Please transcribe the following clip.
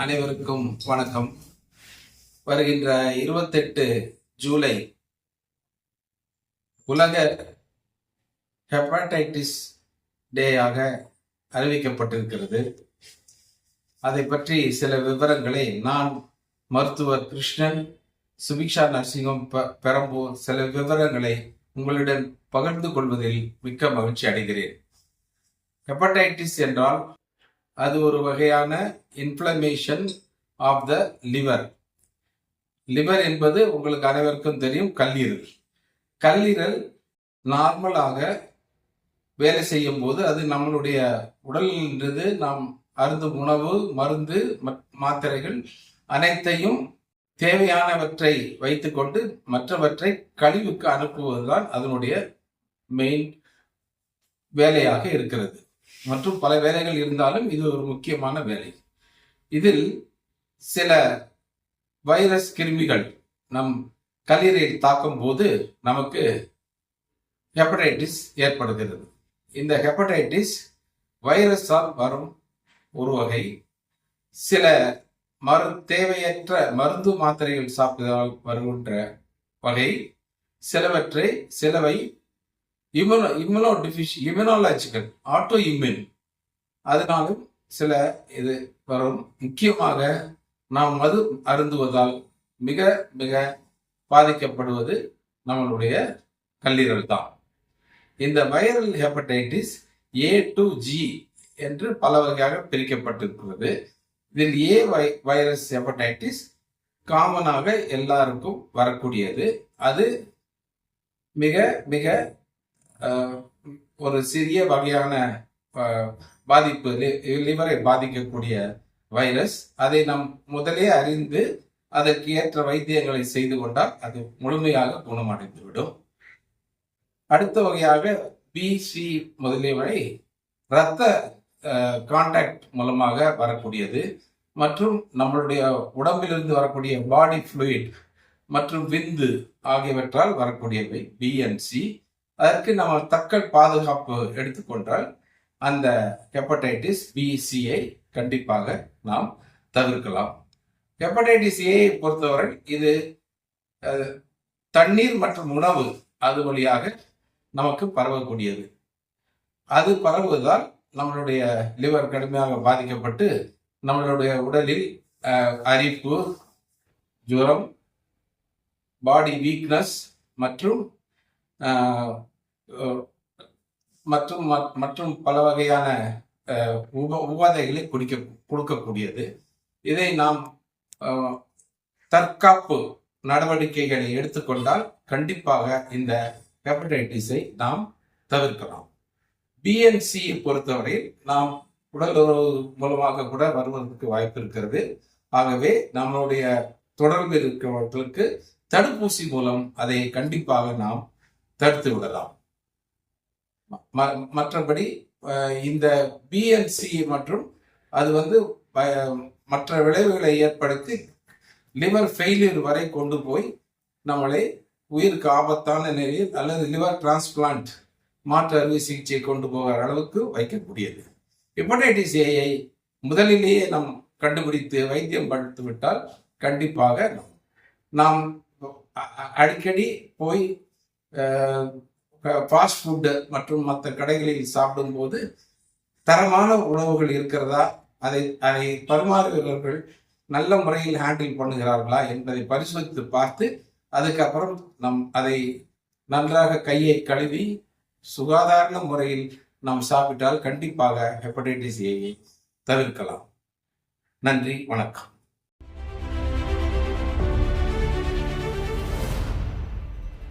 அனைவருக்கும் வணக்கம். வருகின்ற 28 ஜூலை உலக ஹெப்படைட்டிஸ் டேயாக அறிவிக்கப்பட்டிருக்கிறது. அதை பற்றி சில விவரங்களை நான் மருத்துவர் கிருஷ்ணன், சுபிக்ஷா நர்சிங்ஹோம் பெரம்பூர் சில விவரங்களை உங்களுடன் பகிர்ந்து கொள்வதில் மிக்க மகிழ்ச்சி அடைகிறேன். ஹெப்படைட்டிஸ் என்றால் அது ஒரு வகையான inflammation of the liver. Liver என்பது உங்களுக்கு அனைவருக்கும் தெரியும், கல்லீரல். கல்லீரல் நார்மலாக வேலை செய்யும் போது அது நம்மளுடைய உடலிலிருந்து நாம் அருந்தும் உணவு, மருந்து, மாத்திரைகள் அனைத்தையும் தேவையானவற்றை வைத்துக்கொண்டு மற்றவற்றை கழிவுக்கு அனுப்புவதுதான் அதனுடைய மெயின் வேலையாக இருக்கிறது. மற்றும் பல வேலைகள் இருந்தாலும் இது ஒரு முக்கியமான வேலை. இதில் சில வைரஸ் கிருமிகள் நம் கல்லீரலில் தாக்கும் போது நமக்கு ஹெப்படைட்டிஸ் ஏற்படுகிறது. இந்த ஹெப்படைட்டிஸ் வைரஸால் வரும் ஒரு வகை. சில தேவையற்ற மருந்து மாத்திரைகள் சாப்பிட்டதால் வருகின்ற வகை. சிலவை இம்யூனாலஜிக்கல் ஆட்டோ இம்யூன், அதனாலும் சில இது வரும். முக்கியமாக நாம் மது அருந்துவதால் மிக மிக பாதிக்கப்படுவது நம்மளுடைய கல்லீரல் தான். இந்த viral hepatitis A to G என்று பல வகையாக பிரிக்கப்பட்டிருக்கிறது. இதில் A வைரஸ் ஹெப்படைட்டிஸ் காமனாக எல்லாருக்கும் வரக்கூடியது. அது மிக மிக ஒரு சிறிய வகையான பாதிப்பு, லிவரை பாதிக்கக்கூடிய வைரஸ். அதை நாம் முதலே அறிந்து அதற்கு ஏற்ற வைத்தியங்களை செய்து கொண்டால் அது முழுமையாக குணமடைந்துவிடும். அடுத்த வகையாக BC முதலியவை இரத்த கான்டாக்ட் மூலமாக வரக்கூடியது மற்றும் நம்மளுடைய உடம்பிலிருந்து வரக்கூடிய பாடி ஃப்ளூயிட் மற்றும் விந்து ஆகியவற்றால் வரக்கூடியவை BNC. அதற்கு நம்ம தக்க பாதுகாப்பு எடுத்துக்கொண்டால் அந்த ஹெப்படைட்டிஸ் BCயை கண்டிப்பாக நாம் தவிர்க்கலாம். ஹெப்படைட்டிஸ் A பொறுத்தவரை இது தண்ணீர் மற்றும் உணவு அது வழியாக நமக்கு பரவக்கூடியது. அது பரவுவதால் நம்மளுடைய லிவர் கடுமையாக பாதிக்கப்பட்டு நம்மளுடைய உடலில் அரிப்பு, ஜுரம், பாடி வீக்னஸ் மற்றும் மற்றும் பல வகையான உபாதைகளை கொடுக்கக்கூடியது. இதை நாம் தற்காப்பு நடவடிக்கைகளை எடுத்துக்கொண்டால் கண்டிப்பாக இந்த ஹெப்படைட்டிஸை நாம் தவிர்க்கலாம். BNC பொறுத்தவரையில் நாம் உடல் உறவு மூலமாக கூட வருவதற்கு வாய்ப்பு இருக்கிறது. ஆகவே நம்மளுடைய தொடர்பில் இருக்கிறவர்களுக்கு தடுப்பூசி மூலம் அதை கண்டிப்பாக நாம் தடுத்து விடலாம். மற்றபடி இந்த BNC மற்றும் அது மற்ற விளைவுகளை ஏற்படுத்தி லிவர் ஃபெயிலியர் வரை கொண்டு போய் நம்மளை உயிருக்கு ஆபத்தான நிலையில் அல்லது லிவர் டிரான்ஸ்பிளான்ட் மாற்று அறுவை சிகிச்சை கொண்டு போகிற அளவுக்கு வைக்கக்கூடியது. ஹெப்படைட்டிஸ் Aயை முதலிலேயே நாம் கண்டுபிடித்து வைத்தியம் படுத்து விட்டால் கண்டிப்பாக நாம் அடிக்கடி போய் ஃபாஸ்ட் ஃபுட்டு மற்றும் மற்ற கடைகளில் சாப்பிடும்போது தரமான உணவுகள் இருக்கிறதா, அதை பரிமாறுகிறவர்கள் நல்ல முறையில் ஹேண்டில் பண்ணுகிறார்களா என்பதை பரிசோதித்து பார்த்து அதுக்கப்புறம் அதை நன்றாக கையை கழுவி சுகாதார முறையில் நாம் சாப்பிட்டால் கண்டிப்பாக ஹெப்படைட்டிஸ் Aயை தவிர்க்கலாம். நன்றி, வணக்கம்.